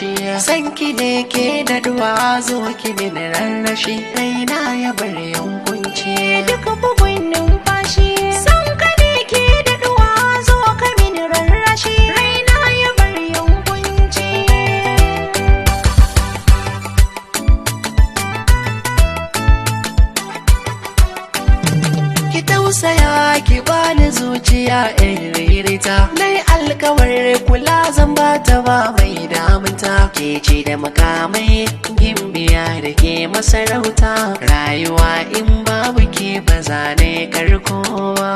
numfashi san ki ne ke da duwa zo ki min rarrashi raina ya bar yankunci duka bugun numfashi san ka ne ke da duwa zo ka min rarrashi raina ya bar yankunci ki tausaya ki bani zuciya in ririta nai alkawar kula zan bata ba mai damunta ke ce da makamai gimbiya da ke masarauta rayuwa in babu ke ba za ne karkowa